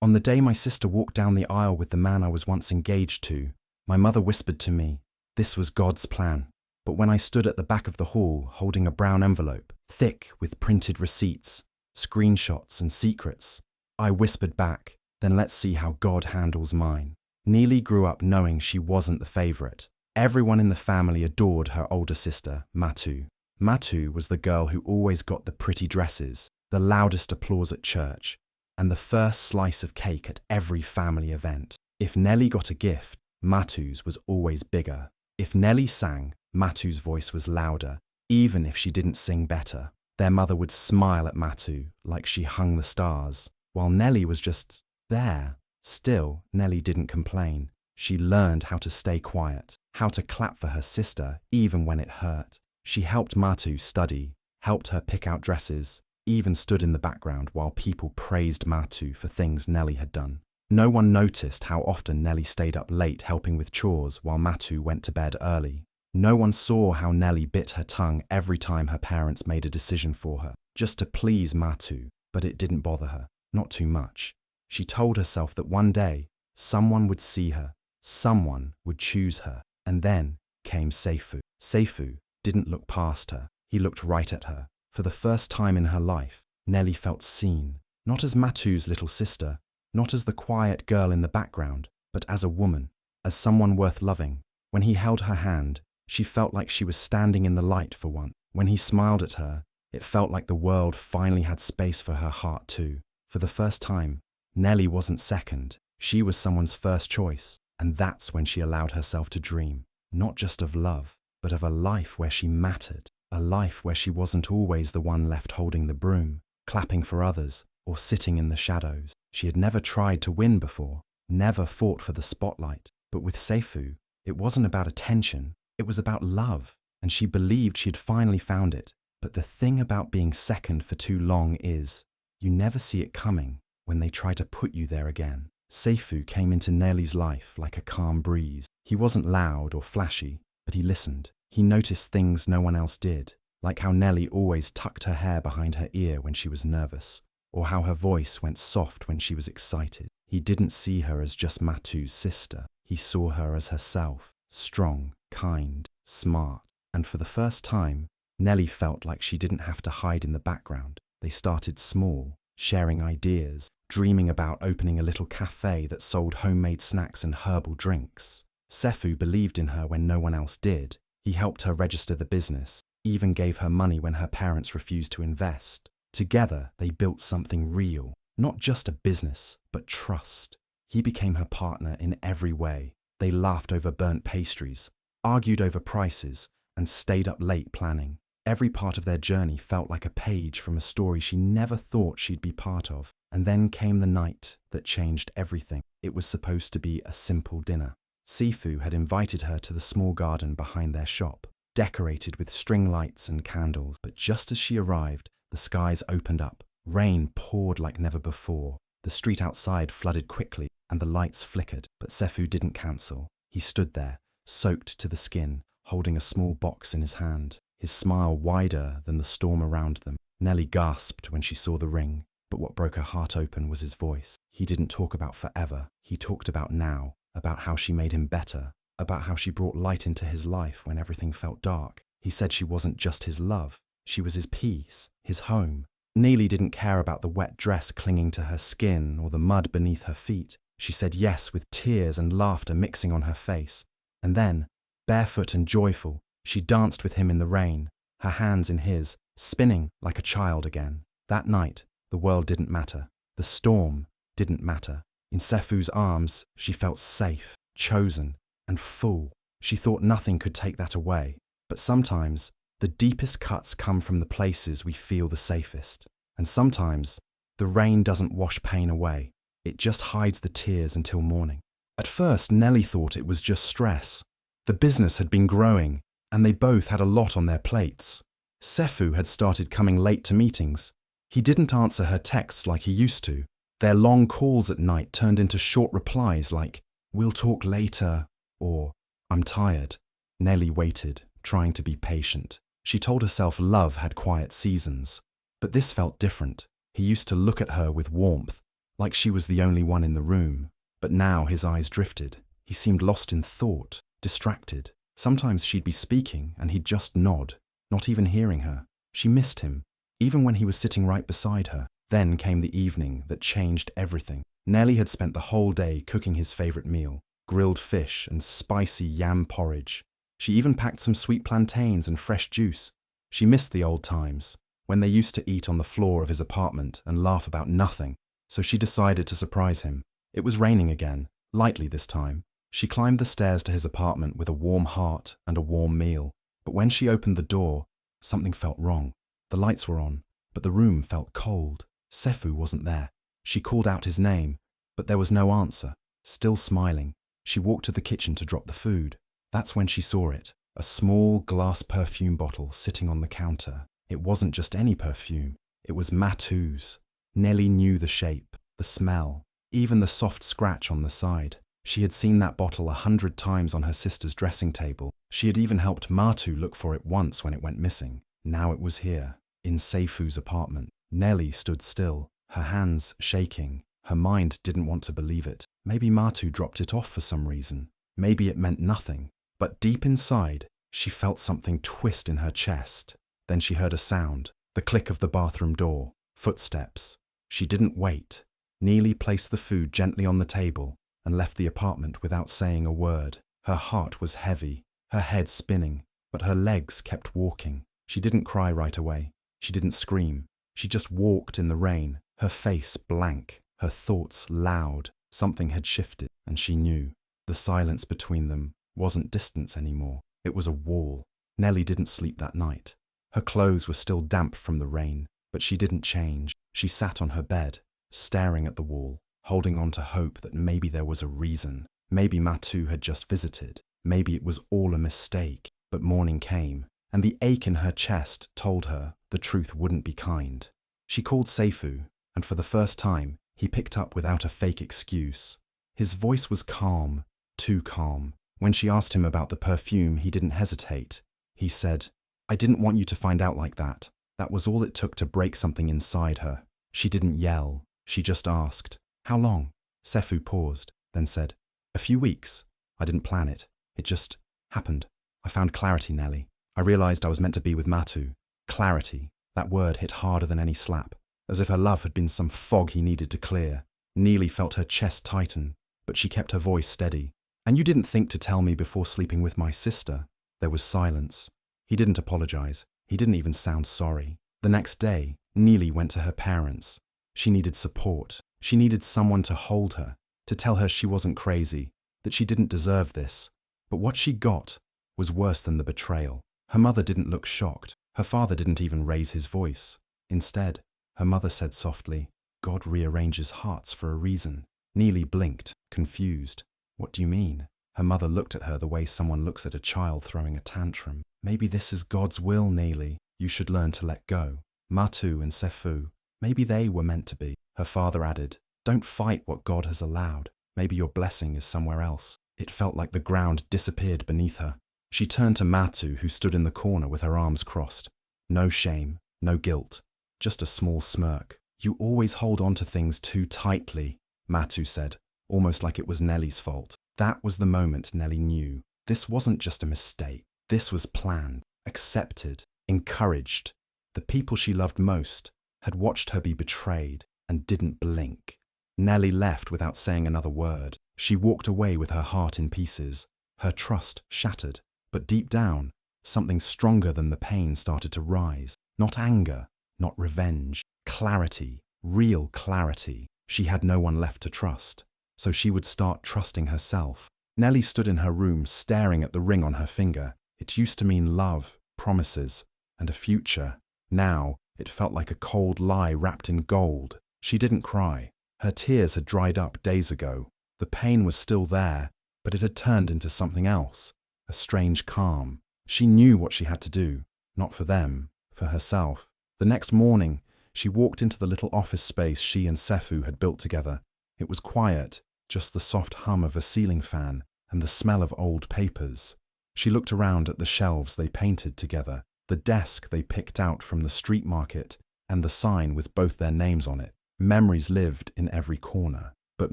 On the day my sister walked down the aisle with the man I was once engaged to, my mother whispered to me, this was God's plan. But when I stood at the back of the hall holding a brown envelope, thick with printed receipts, screenshots and secrets, I whispered back, then let's see how God handles mine. Neely grew up knowing she wasn't the favourite. Everyone in the family adored her older sister, Matu. Matu was the girl who always got the pretty dresses, the loudest applause at church, and the first slice of cake at every family event. If Nelly got a gift, Matu's was always bigger. If Nelly sang, Matu's voice was louder, even if she didn't sing better. Their mother would smile at Matu like she hung the stars, while Nelly was just there. Still, Nelly didn't complain. She learned how to stay quiet, how to clap for her sister even when it hurt. She helped Matu study, helped her pick out dresses, even stood in the background while people praised Matu for things Nelly had done. No one noticed how often Nelly stayed up late helping with chores while Matu went to bed early. No one saw how Nelly bit her tongue every time her parents made a decision for her, just to please Matu, but it didn't bother her, not too much. She told herself that one day, someone would see her, someone would choose her, and then came Seifu. Seifu didn't look past her, he looked right at her. For the first time in her life, Nelly felt seen, not as Matu's little sister, not as the quiet girl in the background, but as a woman, as someone worth loving. When he held her hand, she felt like she was standing in the light for once. When he smiled at her, it felt like the world finally had space for her heart too. For the first time, Nelly wasn't second, she was someone's first choice, and that's when she allowed herself to dream, not just of love, but of a life where she mattered, a life where she wasn't always the one left holding the broom, clapping for others, or sitting in the shadows. She had never tried to win before, never fought for the spotlight, but with Seifu, it wasn't about attention, it was about love, and she believed she had finally found it. But the thing about being second for too long is, you never see it coming when they try to put you there again. Seifu came into Nelly's life like a calm breeze. He wasn't loud or flashy, but he listened. He noticed things no one else did, like how Nelly always tucked her hair behind her ear when she was nervous, or how her voice went soft when she was excited. He didn't see her as just Matu's sister. He saw her as herself, strong, kind, smart. And for the first time, Nelly felt like she didn't have to hide in the background. They started small, sharing ideas, dreaming about opening a little cafe that sold homemade snacks and herbal drinks. Seifu believed in her when no one else did. He helped her register the business, even gave her money when her parents refused to invest. Together, they built something real, not just a business, but trust. He became her partner in every way. They laughed over burnt pastries, argued over prices, and stayed up late planning. Every part of their journey felt like a page from a story she never thought she'd be part of. And then came the night that changed everything. It was supposed to be a simple dinner. Seifu had invited her to the small garden behind their shop, decorated with string lights and candles. But just as she arrived, the skies opened up. Rain poured like never before. The street outside flooded quickly, and the lights flickered. But Seifu didn't cancel. He stood there, soaked to the skin, holding a small box in his hand, his smile wider than the storm around them. Nelly gasped when she saw the ring, but what broke her heart open was his voice. He didn't talk about forever. He talked about now, about how she made him better, about how she brought light into his life when everything felt dark. He said she wasn't just his love, she was his peace, his home. Neely didn't care about the wet dress clinging to her skin or the mud beneath her feet. She said yes with tears and laughter mixing on her face. And then, barefoot and joyful, she danced with him in the rain, her hands in his, spinning like a child again. That night, the world didn't matter. The storm didn't matter. In Seifu's arms, she felt safe, chosen, and full. She thought nothing could take that away. But sometimes, the deepest cuts come from the places we feel the safest. And sometimes, the rain doesn't wash pain away. It just hides the tears until morning. At first, Nelly thought it was just stress. The business had been growing, and they both had a lot on their plates. Seifu had started coming late to meetings. He didn't answer her texts like he used to. Their long calls at night turned into short replies like, "We'll talk later," or "I'm tired." Nelly waited, trying to be patient. She told herself love had quiet seasons. But this felt different. He used to look at her with warmth, like she was the only one in the room. But now his eyes drifted. He seemed lost in thought, distracted. Sometimes she'd be speaking and he'd just nod, not even hearing her. She missed him, even when he was sitting right beside her. Then came the evening that changed everything. Nelly had spent the whole day cooking his favorite meal, grilled fish and spicy yam porridge. She even packed some sweet plantains and fresh juice. She missed the old times, when they used to eat on the floor of his apartment and laugh about nothing. So she decided to surprise him. It was raining again, lightly this time. She climbed the stairs to his apartment with a warm heart and a warm meal. But when she opened the door, something felt wrong. The lights were on, but the room felt cold. Sefu wasn't there. She called out his name, but there was no answer. Still smiling, she walked to the kitchen to drop the food. That's when she saw it, a small glass perfume bottle sitting on the counter. It wasn't just any perfume, it was Matu's. Nelly knew the shape, the smell, even the soft scratch on the side. She had seen that bottle 100 times on her sister's dressing table. She had even helped Matu look for it once when it went missing. Now it was here, in Seifu's apartment. Nelly stood still, her hands shaking. Her mind didn't want to believe it. Maybe Matu dropped it off for some reason. Maybe it meant nothing. But deep inside, she felt something twist in her chest. Then she heard a sound, the click of the bathroom door, footsteps. She didn't wait. Neely placed the food gently on the table and left the apartment without saying a word. Her heart was heavy, her head spinning, but her legs kept walking. She didn't cry right away. She didn't scream. She just walked in the rain, her face blank, her thoughts loud. Something had shifted, and she knew. The silence between them wasn't distance anymore. It was a wall. Nelly didn't sleep that night. Her clothes were still damp from the rain, but she didn't change. She sat on her bed, staring at the wall, holding on to hope that maybe there was a reason. Maybe Matu had just visited. Maybe it was all a mistake. But morning came, and the ache in her chest told her the truth wouldn't be kind. She called Seifu, and for the first time, he picked up without a fake excuse. His voice was calm, too calm. When she asked him about the perfume, he didn't hesitate. He said, "I didn't want you to find out like that." That was all it took to break something inside her. She didn't yell. She just asked, "How long?" Seifu paused, then said, "A few weeks. I didn't plan it. It just happened. I found clarity, Nelly. I realized I was meant to be with Matu." Clarity. That word hit harder than any slap, as if her love had been some fog he needed to clear. Neely felt her chest tighten, but she kept her voice steady. "And you didn't think to tell me before sleeping with my sister?" There was silence. He didn't apologize. He didn't even sound sorry. The next day, Neely went to her parents. She needed support. She needed someone to hold her, to tell her she wasn't crazy, that she didn't deserve this. But what she got was worse than the betrayal. Her mother didn't look shocked. Her father didn't even raise his voice. Instead, her mother said softly, "God rearranges hearts for a reason." Neely blinked, confused. "What do you mean?" Her mother looked at her the way someone looks at a child throwing a tantrum. "Maybe this is God's will, Neely. You should learn to let go. Matu and Seifu, maybe they were meant to be." Her father added, "Don't fight what God has allowed. Maybe your blessing is somewhere else." It felt like the ground disappeared beneath her. She turned to Matu, who stood in the corner with her arms crossed. No shame, no guilt, just a small smirk. "You always hold on to things too tightly," Matu said, almost like it was Nelly's fault. That was the moment Nelly knew. This wasn't just a mistake. This was planned, accepted, encouraged. The people she loved most had watched her be betrayed and didn't blink. Nelly left without saying another word. She walked away with her heart in pieces, her trust shattered. But deep down, something stronger than the pain started to rise. Not anger, not revenge. Clarity, real clarity. She had no one left to trust, so she would start trusting herself. Nelly stood in her room staring at the ring on her finger. It used to mean love, promises, and a future. Now, it felt like a cold lie wrapped in gold. She didn't cry. Her tears had dried up days ago. The pain was still there, but it had turned into something else. A strange calm. She knew what she had to do. Not for them, for herself. The next morning, she walked into the little office space she and Seifu had built together. It was quiet, just the soft hum of a ceiling fan and the smell of old papers. She looked around at the shelves they painted together, the desk they picked out from the street market, and the sign with both their names on it. Memories lived in every corner, but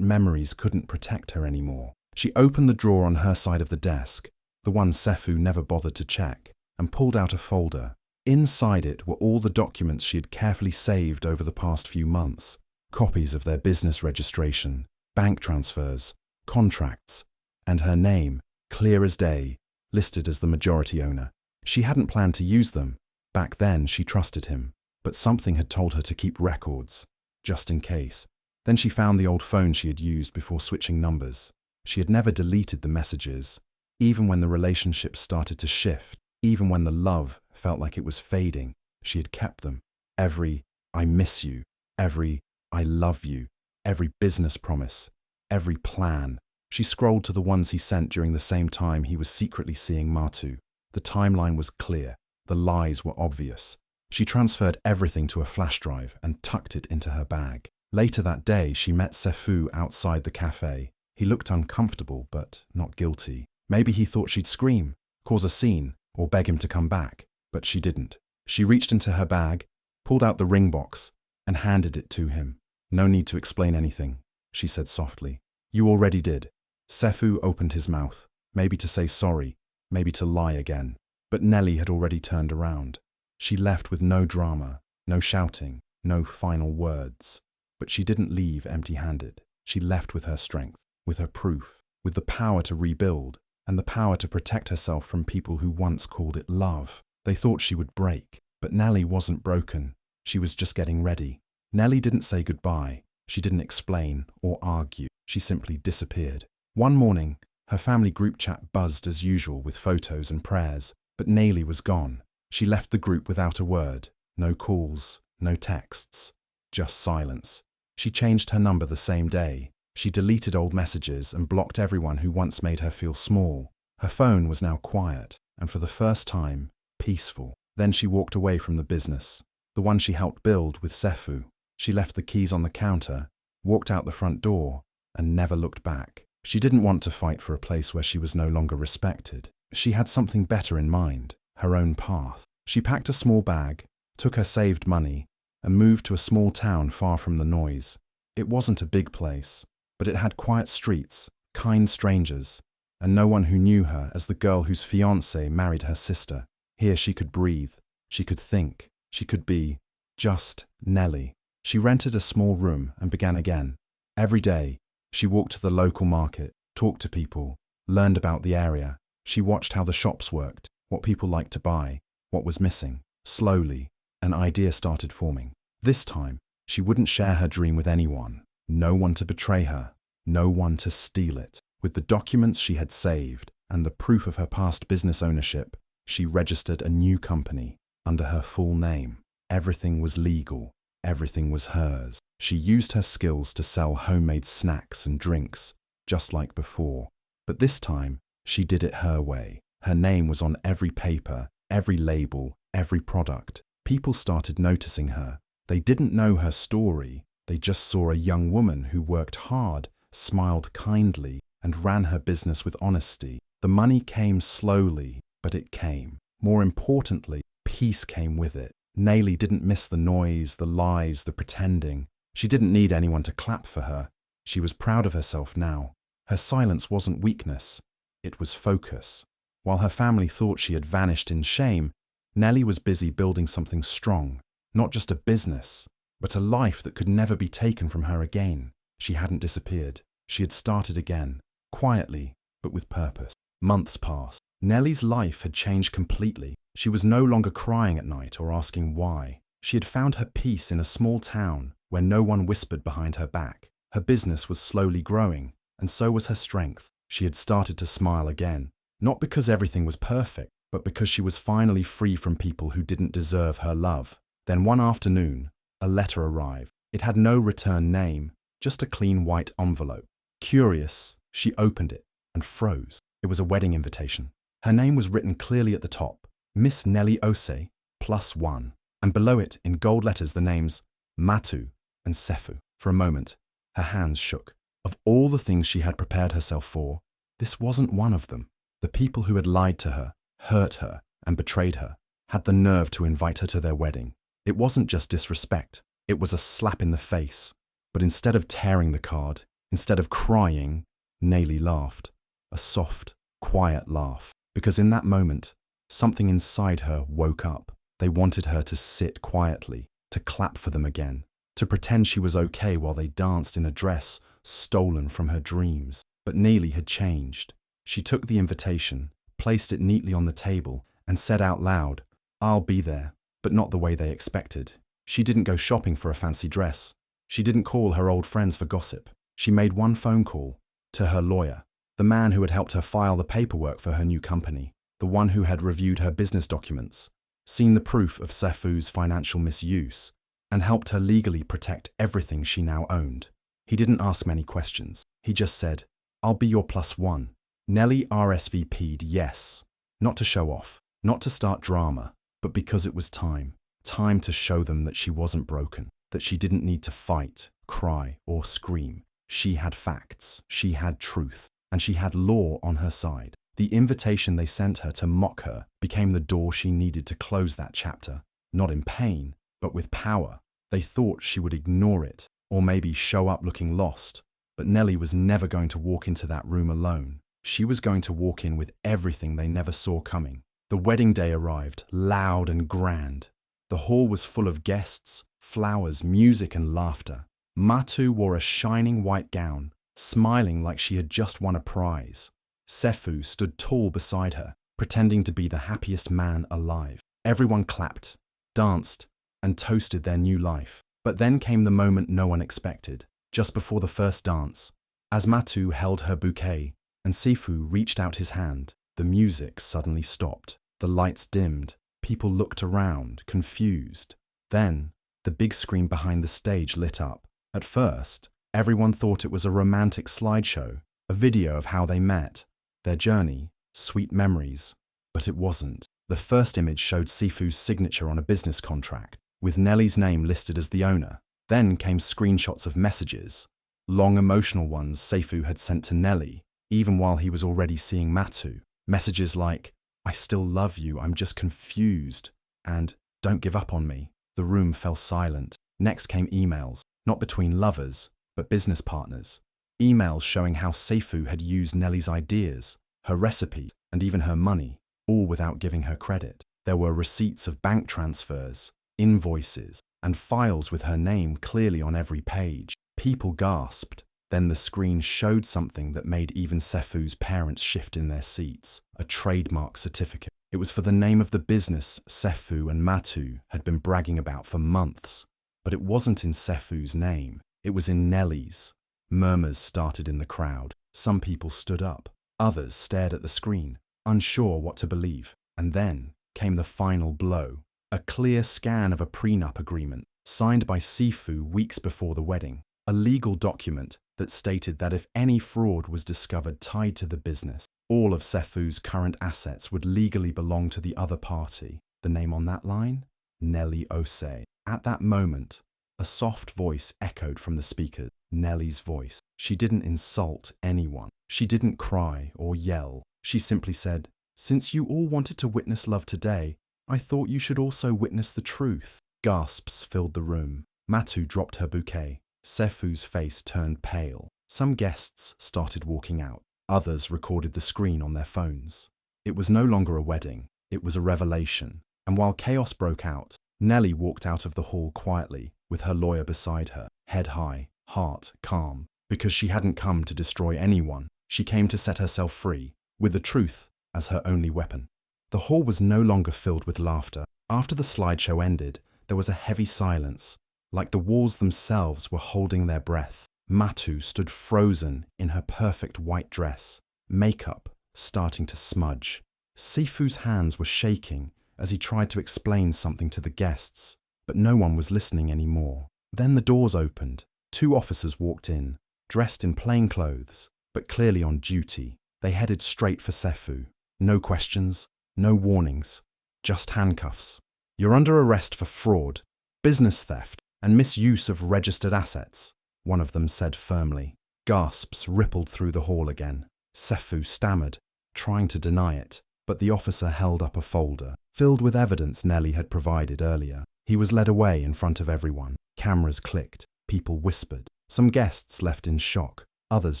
memories couldn't protect her anymore. She opened the drawer on her side of the desk, the one Sefu never bothered to check, and pulled out a folder. Inside it were all the documents she had carefully saved over the past few months, copies of their business registration, bank transfers, contracts, and her name, clear as day, listed as the majority owner. She hadn't planned to use them. Back then, she trusted him, but something had told her to keep records, just in case. Then she found the old phone she had used before switching numbers. She had never deleted the messages, even when the relationship started to shift, even when the love felt like it was fading. She had kept them. Every "I miss you," every "I love you," every business promise, every plan. She scrolled to the ones he sent during the same time he was secretly seeing Matu. The timeline was clear. The lies were obvious. She transferred everything to a flash drive and tucked it into her bag. Later that day, she met Sefu outside the cafe. He looked uncomfortable, but not guilty. Maybe he thought she'd scream, cause a scene, or beg him to come back, but she didn't. She reached into her bag, pulled out the ring box, and handed it to him. "No need to explain anything," she said softly. "You already did." Sefu opened his mouth, maybe to say sorry, maybe to lie again. But Nelly had already turned around. She left with no drama, no shouting, no final words. But she didn't leave empty-handed. She left with her strength, with her proof, with the power to rebuild, and the power to protect herself from people who once called it love. They thought she would break, but Nelly wasn't broken. She was just getting ready. Nelly didn't say goodbye. She didn't explain or argue. She simply disappeared. One morning, her family group chat buzzed as usual with photos and prayers, but Nelly was gone. She left the group without a word. No calls, no texts, just silence. She changed her number the same day. She deleted old messages and blocked everyone who once made her feel small. Her phone was now quiet, and for the first time, peaceful. Then she walked away from the business, the one she helped build with Sefu. She left the keys on the counter, walked out the front door, and never looked back. She didn't want to fight for a place where she was no longer respected. She had something better in mind, her own path. She packed a small bag, took her saved money, and moved to a small town far from the noise. It wasn't a big place, but it had quiet streets, kind strangers, and no one who knew her as the girl whose fiancé married her sister. Here she could breathe, she could think, she could be just Nelly. She rented a small room and began again. Every day, she walked to the local market, talked to people, learned about the area. She watched how the shops worked, what people liked to buy, what was missing. Slowly, an idea started forming. This time, she wouldn't share her dream with anyone. No one to betray her, no one to steal it. With the documents she had saved and the proof of her past business ownership, she registered a new company under her full name. Everything was legal, everything was hers. She used her skills to sell homemade snacks and drinks, just like before. But this time, she did it her way. Her name was on every paper, every label, every product. People started noticing her. They didn't know her story. They just saw a young woman who worked hard, smiled kindly, and ran her business with honesty. The money came slowly, but it came. More importantly, peace came with it. Nelly didn't miss the noise, the lies, the pretending. She didn't need anyone to clap for her. She was proud of herself now. Her silence wasn't weakness. It was focus. While her family thought she had vanished in shame, Nelly was busy building something strong. Not just a business, but a life that could never be taken from her again. She hadn't disappeared. She had started again, quietly, but with purpose. Months passed. Nelly's life had changed completely. She was no longer crying at night or asking why. She had found her peace in a small town where no one whispered behind her back. Her business was slowly growing, and so was her strength. She had started to smile again, not because everything was perfect, but because she was finally free from people who didn't deserve her love. Then one afternoon, a letter arrived. It had no return name, just a clean white envelope. Curious, she opened it and froze. It was a wedding invitation. Her name was written clearly at the top, Miss Nelly Ose, +1, and below it in gold letters the names Matu and Sefu. For a moment, her hands shook. Of all the things she had prepared herself for, this wasn't one of them. The people who had lied to her, hurt her, and betrayed her had the nerve to invite her to their wedding. It wasn't just disrespect, It was a slap in the face. But instead of tearing the card, instead of crying, Nelly laughed. A soft, quiet laugh. Because in that moment, something inside her woke up. They wanted her to sit quietly, to clap for them again, to pretend she was okay while they danced in a dress stolen from her dreams. But Nelly had changed. She took the invitation, placed it neatly on the table, and said out loud, "I'll be there," but not the way they expected. She didn't go shopping for a fancy dress. She didn't call her old friends for gossip. She made one phone call to her lawyer, the man who had helped her file the paperwork for her new company, the one who had reviewed her business documents, seen the proof of Sefu's financial misuse, and helped her legally protect everything she now owned. He didn't ask many questions. He just said, "I'll be your +1." Nelly RSVP'd yes, not to show off, not to start drama, but because it was time. Time to show them that she wasn't broken, that she didn't need to fight, cry, or scream. She had facts, she had truth, and she had law on her side. The invitation they sent her to mock her became the door she needed to close that chapter, not in pain, but with power. They thought she would ignore it, or maybe show up looking lost. But Nelly was never going to walk into that room alone. She was going to walk in with everything they never saw coming. The wedding day arrived, loud and grand. The hall was full of guests, flowers, music, and laughter. Matu wore a shining white gown, smiling like she had just won a prize. Sefu stood tall beside her, pretending to be the happiest man alive. Everyone clapped, danced, and toasted their new life. But then came the moment no one expected. Just before the first dance, as Matu held her bouquet and Sefu reached out his hand, the music suddenly stopped. The lights dimmed. People looked around, confused. Then, the big screen behind the stage lit up. At first, everyone thought it was a romantic slideshow, a video of how they met, their journey, sweet memories. But it wasn't. The first image showed Sefu's signature on a business contract, with Nelly's name listed as the owner. Then came screenshots of messages, long emotional ones Sefu had sent to Nelly, even while he was already seeing Matu. Messages like, "I still love you, I'm just confused," and "Don't give up on me." The room fell silent. Next came emails, not between lovers, but business partners. Emails showing how Sefu had used Nelly's ideas, her recipes, and even her money, all without giving her credit. There were receipts of bank transfers, invoices, and files with her name clearly on every page. People gasped. Then the screen showed something that made even Sefu's parents shift in their seats, a trademark certificate. It was for the name of the business Sefu and Matu had been bragging about for months. But it wasn't in Sefu's name, it was in Nelly's. Murmurs started in the crowd. Some people stood up. Others stared at the screen, unsure what to believe. And then came the final blow. A clear scan of a prenup agreement, signed by Sefu weeks before the wedding. A legal document that stated that if any fraud was discovered tied to the business, all of Sefu's current assets would legally belong to the other party. The name on that line? Nelly Osei. At that moment, a soft voice echoed from the speakers. Nelly's voice. She didn't insult anyone. She didn't cry or yell. She simply said, "Since you all wanted to witness love today, I thought you should also witness the truth." Gasps filled the room. Matu dropped her bouquet. Sefu's face turned pale. Some guests started walking out. Others recorded the screen on their phones. It was no longer a wedding. It was a revelation. And while chaos broke out, Nelly walked out of the hall quietly, with her lawyer beside her, head high, heart calm. Because she hadn't come to destroy anyone. She came to set herself free, with the truth as her only weapon. The hall was no longer filled with laughter. After the slideshow ended, there was a heavy silence, like the walls themselves were holding their breath. Matu stood frozen in her perfect white dress, makeup starting to smudge. Sifu's hands were shaking as he tried to explain something to the guests, but no one was listening anymore. Then the doors opened. 2 officers walked in, dressed in plain clothes, but clearly on duty. They headed straight for Sefu. No questions, no warnings, just handcuffs. "You're under arrest for fraud, business theft, and misuse of registered assets," one of them said firmly. Gasps rippled through the hall again. Sefu stammered, trying to deny it, but the officer held up a folder, filled with evidence Nelly had provided earlier. He was led away in front of everyone, Cameras clicked, people whispered. Some guests left in shock, others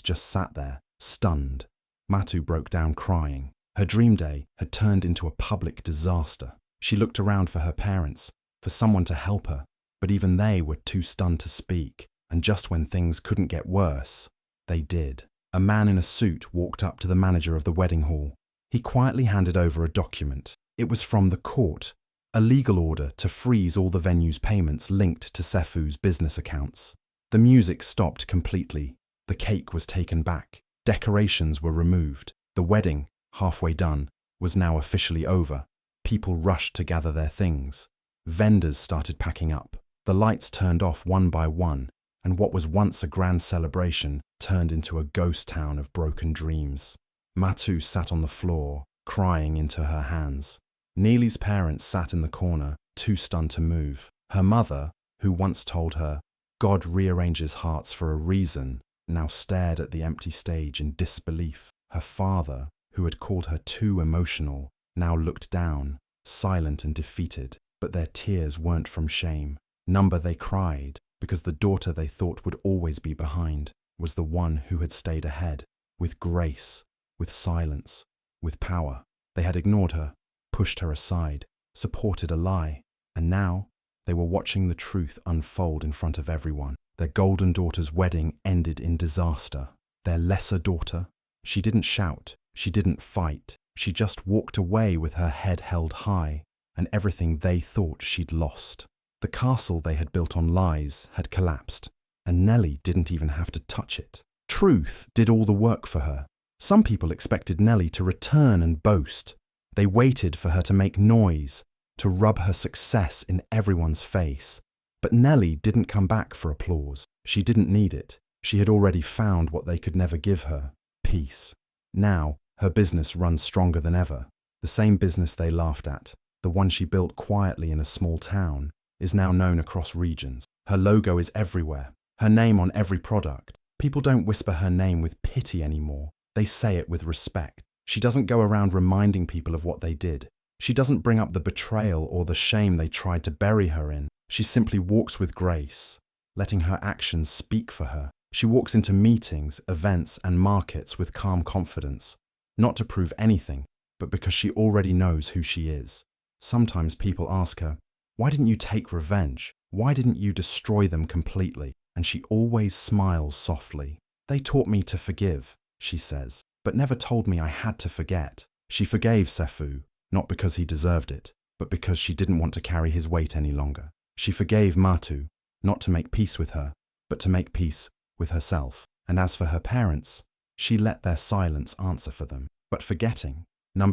just sat there, stunned. Matu broke down crying. Her dream day had turned into a public disaster. She looked around for her parents, for someone to help her, but even they were too stunned to speak, and just when things couldn't get worse, they did. A man in a suit walked up to the manager of the wedding hall. He quietly handed over a document. It was from the court, a legal order to freeze all the venue's payments linked to Sefu's business accounts. The music stopped completely. The cake was taken back. Decorations were removed. The wedding, halfway done, was now officially over. People rushed to gather their things. Vendors started packing up. The lights turned off one by one, and what was once a grand celebration turned into a ghost town of broken dreams. Matu sat on the floor, crying into her hands. Neely's parents sat in the corner, too stunned to move. Her mother, who once told her, "God rearranges hearts for a reason," now stared at the empty stage in disbelief. Her father, who had called her too emotional, now looked down, silent and defeated. But their tears weren't from shame. Number they cried, because the daughter they thought would always be behind was the one who had stayed ahead, with grace, with silence, with power. They had ignored her, pushed her aside, supported a lie, and now they were watching the truth unfold in front of everyone. Their golden daughter's wedding ended in disaster. Their lesser daughter, she didn't shout, she didn't fight, she just walked away with her head held high, and everything they thought she'd lost. The castle they had built on lies had collapsed, and Nelly didn't even have to touch it. Truth did all the work for her. Some people expected Nelly to return and boast. They waited for her to make noise, to rub her success in everyone's face. But Nelly didn't come back for applause. She didn't need it. She had already found what they could never give her: peace. Now, her business runs stronger than ever. The same business they laughed at, the one she built quietly in a small town, is now known across regions. Her logo is everywhere, her name on every product. People don't whisper her name with pity anymore. They say it with respect. She doesn't go around reminding people of what they did. She doesn't bring up the betrayal or the shame they tried to bury her in. She simply walks with grace, letting her actions speak for her. She walks into meetings, events, and markets with calm confidence, not to prove anything, but because she already knows who she is. Sometimes people ask her, "Why didn't you take revenge? Why didn't you destroy them completely?" And she always smiles softly. "They taught me to forgive," she says, "but never told me I had to forget." She forgave Sefu, not because he deserved it, but because she didn't want to carry his weight any longer. She forgave Matu, not to make peace with her, but to make peace with herself. And as for her parents, she let their silence answer for them. But forgetting,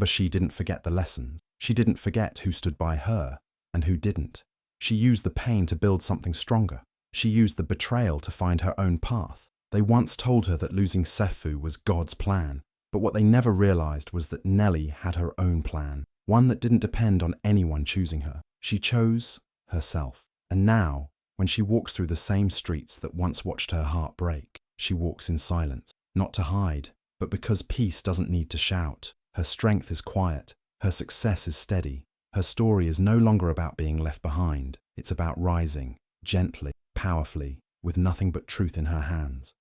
she didn't forget the lessons. She didn't forget who stood by her and who didn't. She used the pain to build something stronger. She used the betrayal to find her own path. They once told her that losing Sefu was God's plan, but what they never realized was that Nelly had her own plan, one that didn't depend on anyone choosing her. She chose herself. And now, when she walks through the same streets that once watched her heart break, she walks in silence, not to hide, but because peace doesn't need to shout. Her strength is quiet. Her success is steady. Her story is no longer about being left behind. It's about rising, gently, powerfully, with nothing but truth in her hands.